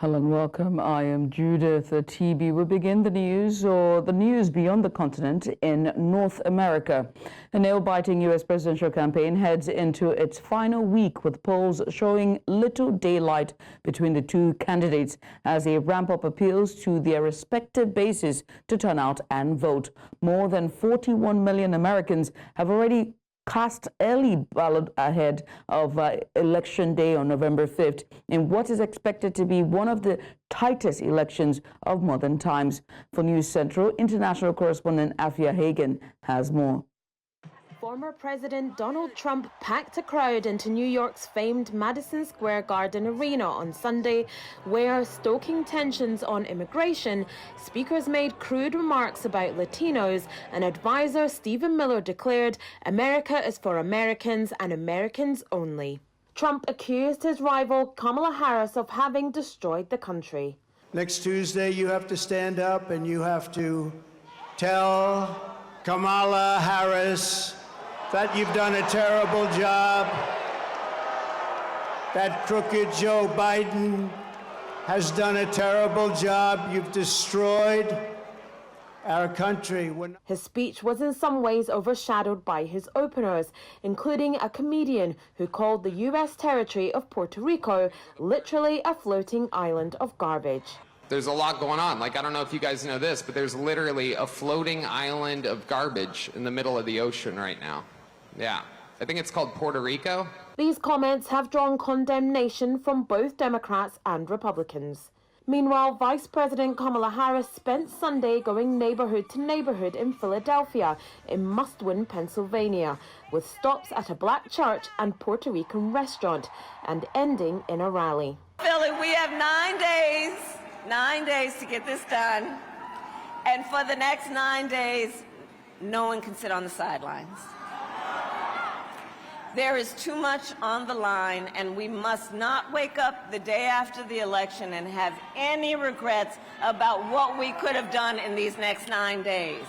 Hello and welcome. I am Judith TB. We begin the news beyond the continent in North America. A nail-biting U.S. presidential campaign heads into its final week with polls showing little daylight between the two candidates as they ramp up appeals to their respective bases to turn out and vote. More than 41 million Americans have already cast early ballot ahead of Election Day on November 5th in what is expected to be one of the tightest elections of modern times. For News Central, international correspondent Afia Hagen has more. Former President Donald Trump packed a crowd into New York's famed Madison Square Garden Arena on Sunday, where, stoking tensions on immigration, speakers made crude remarks about Latinos, and advisor Stephen Miller declared America is for Americans and Americans only. Trump accused his rival Kamala Harris of having destroyed the country. Next Tuesday, you have to stand up and you have to tell Kamala Harris that you've done a terrible job, that crooked Joe Biden has done a terrible job. You've destroyed our country. His speech was in some ways overshadowed by his openers, including a comedian who called the U.S. territory of Puerto Rico literally a floating island of garbage. There's a lot going on. I don't know if you guys know this, but there's literally a floating island of garbage in the middle of the ocean right now. Yeah, I think it's called Puerto Rico. These comments have drawn condemnation from both Democrats and Republicans. Meanwhile, Vice President Kamala Harris spent Sunday going neighborhood to neighborhood in Philadelphia, in must-win Pennsylvania, with stops at a black church and Puerto Rican restaurant, and ending in a rally. Philly, we have 9 days to get this done. And for the next 9 days, no one can sit on the sidelines. There is too much on the line, and we must not wake up the day after the election and have any regrets about what we could have done in these next 9 days.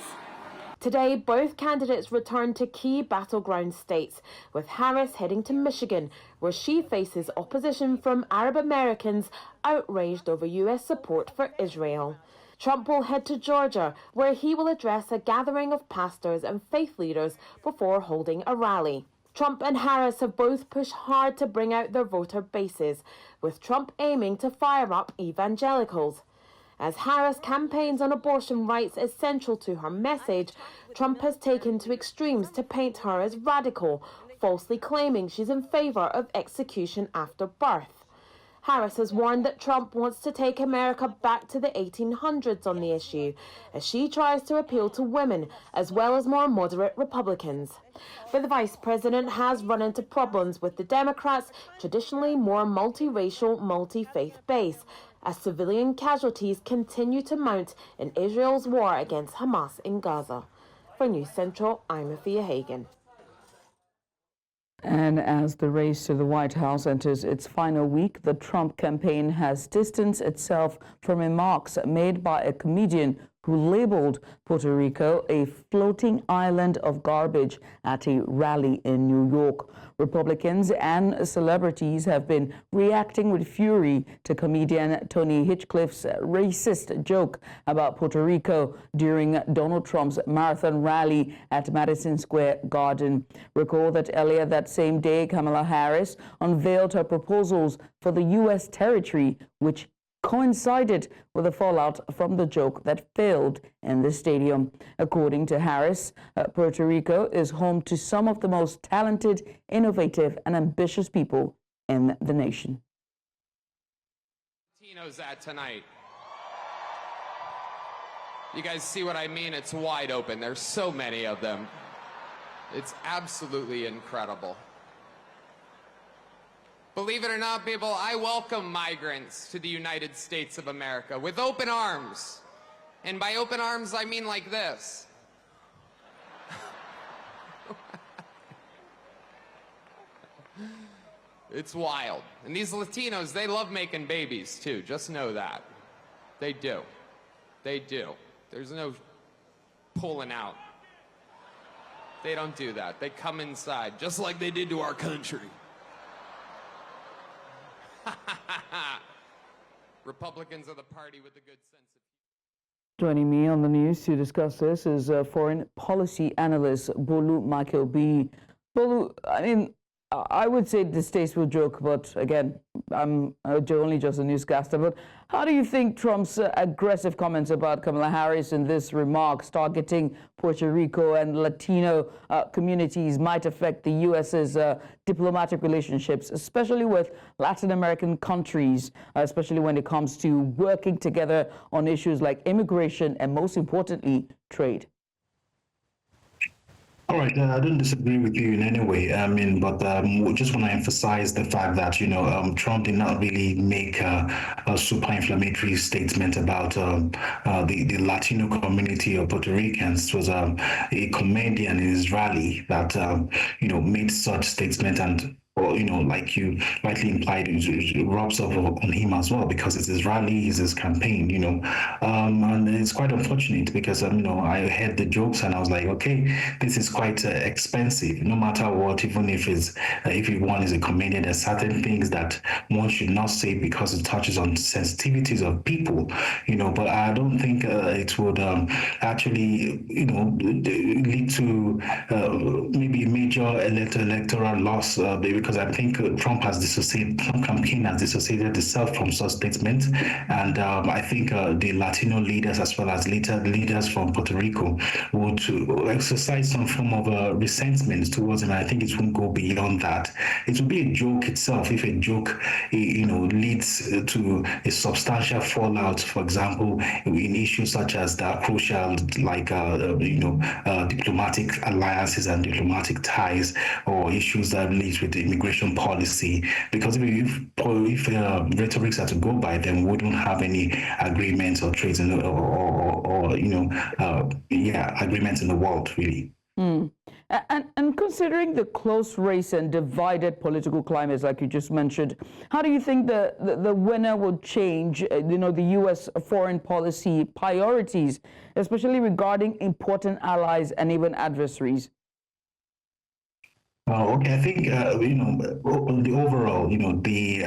Today, both candidates returned to key battleground states, with Harris heading to Michigan, where she faces opposition from Arab Americans outraged over U.S. support for Israel. Trump will head to Georgia, where he will address a gathering of pastors and faith leaders before holding a rally. Trump and Harris have both pushed hard to bring out their voter bases, with Trump aiming to fire up evangelicals. As Harris campaigns on abortion rights as central to her message, Trump has taken to extremes to paint her as radical, falsely claiming she's in favor of execution after birth. Harris has warned that Trump wants to take America back to the 1800s on the issue, as she tries to appeal to women as well as more moderate Republicans. But the vice president has run into problems with the Democrats' traditionally more multiracial, multi-faith base, as civilian casualties continue to mount in Israel's war against Hamas in Gaza. For News Central, I'm Afia Hagen. And as the race to the White House enters its final week, the Trump campaign has distanced itself from remarks made by a comedian who labeled Puerto Rico a floating island of garbage at a rally in New York. Republicans and celebrities have been reacting with fury to comedian Tony Hinchcliffe's racist joke about Puerto Rico during Donald Trump's marathon rally at Madison Square Garden. Recall that earlier that same day, Kamala Harris unveiled her proposals for the U.S. territory, which coincided with the fallout from the joke that failed in the stadium. According to Harris, Puerto Rico is home to some of the most talented, innovative, and ambitious people in the nation. Latinos at tonight. You guys see what I mean? It's wide open. There's so many of them. It's absolutely incredible. Believe it or not, people, I welcome migrants to the United States of America with open arms. And by open arms, I mean like this. It's wild. And these Latinos, they love making babies, too. Just know that. They do. They do. There's no pulling out. They don't do that. They come inside, just like they did to our country. Republicans are the party with a good sense of. Joining me on the news to discuss this is foreign policy analyst Bolu Michael B. Bolu, I mean, I would say distasteful joke, but again, I'm only just a newscaster. But how do you think Trump's aggressive comments about Kamala Harris in this remarks targeting Puerto Rico and Latino communities might affect the U.S.'s diplomatic relationships, especially with Latin American countries, especially when it comes to working together on issues like immigration and, most importantly, trade? All right, I don't disagree with you in any way. I mean, but just want to emphasize the fact that, Trump did not really make a super inflammatory statement about the Latino community of Puerto Ricans. It was a comedian in his rally that, made such statement, and or, like you rightly implied, it rubs off on him as well, because it's his rally, it's his campaign, and it's quite unfortunate because, I heard the jokes and I was like, okay, this is quite expensive, no matter what, even if one is a comedian, there's certain things that one should not say because it touches on sensitivities of people, but I don't think it would actually, lead to maybe a major electoral loss, because I think Trump campaign has dissociated itself from such statements, and I think the Latino leaders as well as leaders from Puerto Rico would exercise some form of resentment towards him. I think it won't go beyond that. It will be a joke itself if a joke, leads to a substantial fallout. For example, in issues such as the crucial, like diplomatic alliances and diplomatic ties, or issues that lead with the immigration policy, because if rhetorics are to go by, then we wouldn't have any agreements or trades agreements in the world, really. And considering the close race and divided political climates, like you just mentioned, how do you think the winner will change, the U.S. foreign policy priorities, especially regarding important allies and even adversaries? Okay, I think the overall, the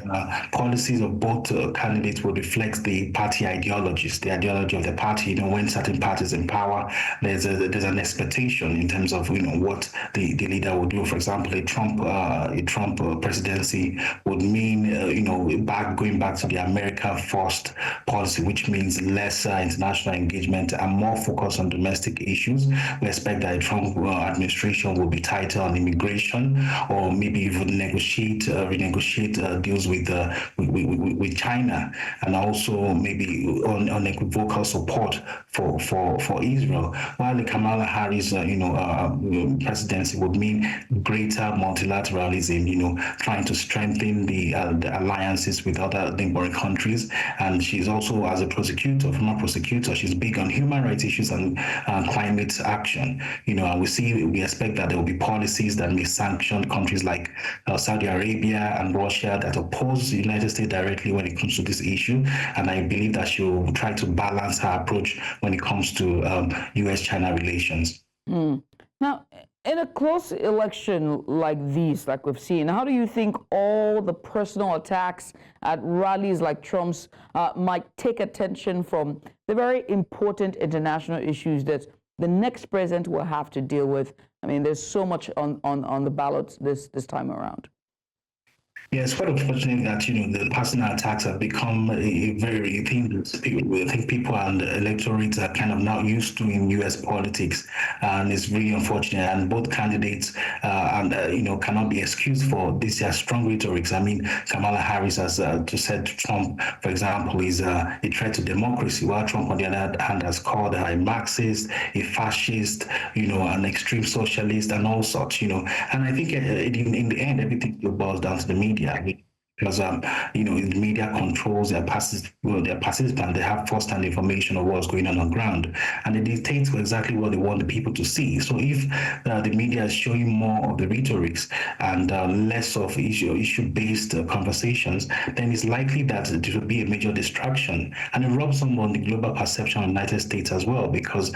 policies of both candidates will reflect the party ideologies, the ideology of the party. When certain parties in power, there's an expectation in terms of what the leader will do. For example, a Trump presidency would mean going back to the America First policy, which means lesser international engagement and more focus on domestic issues. We expect that the Trump administration will be tighter on immigration, or maybe even renegotiate deals with China, and also maybe on unequivocal support for Israel. While the Kamala Harris presidency would mean greater multilateralism, trying to strengthen the alliances with other neighboring countries. And she's also, as a former prosecutor, she's big on human rights issues and climate action. And we expect that there will be policies that may sanction countries like Saudi Arabia and Russia that oppose the United States directly when it comes to this issue. And I believe that she will try to balance her approach when it comes to U.S.-China relations. Now, in a close election like these, like we've seen, how do you think all the personal attacks at rallies like Trump's might take attention from the very important international issues that the next president will have to deal with? I mean, there's so much on the ballots this time around. Yeah, it's quite unfortunate that the personal attacks have become a very thing. I think people and electorates are kind of now used to in U.S. politics, and it's really unfortunate. And both candidates, cannot be excused for this strong rhetorics. I mean, Kamala Harris has said Trump, for example, is a threat to democracy, while Trump, on the other hand, has called her a Marxist, a fascist, an extreme socialist, and all sorts. And I think in the end, everything boils down to the media. Because the media controls their participants. They have first-hand information of what's going on ground, and they dictate exactly what they want the people to see. So if the media is showing more of the rhetorics and less of issue-based conversations, then it's likely that it will be a major distraction, and it rubs on the global perception of the United States as well, because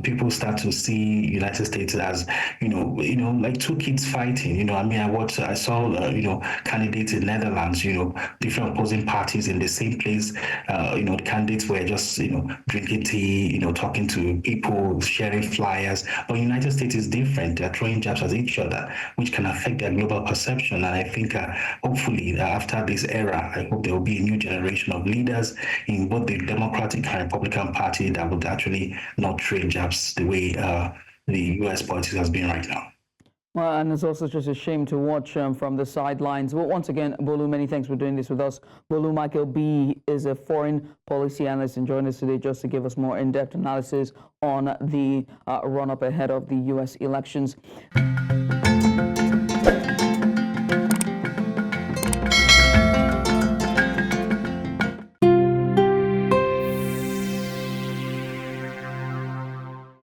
people start to see United States as like two kids fighting. I saw candidates in Netherlands, different opposing parties in the same place. The candidates were just, drinking tea, talking to people, sharing flyers. But United States is different. They're throwing jabs at each other, which can affect their global perception. And I think hopefully after this era, I hope there will be a new generation of leaders in both the Democratic and Republican Party that would actually not trade jabs the way the U.S. politics has been right now. Well, and it's also just a shame to watch from the sidelines. Well, once again, Bolu, many thanks for doing this with us. Bolu Michael B. is a foreign policy analyst and joined us today just to give us more in-depth analysis on the run-up ahead of the U.S. elections.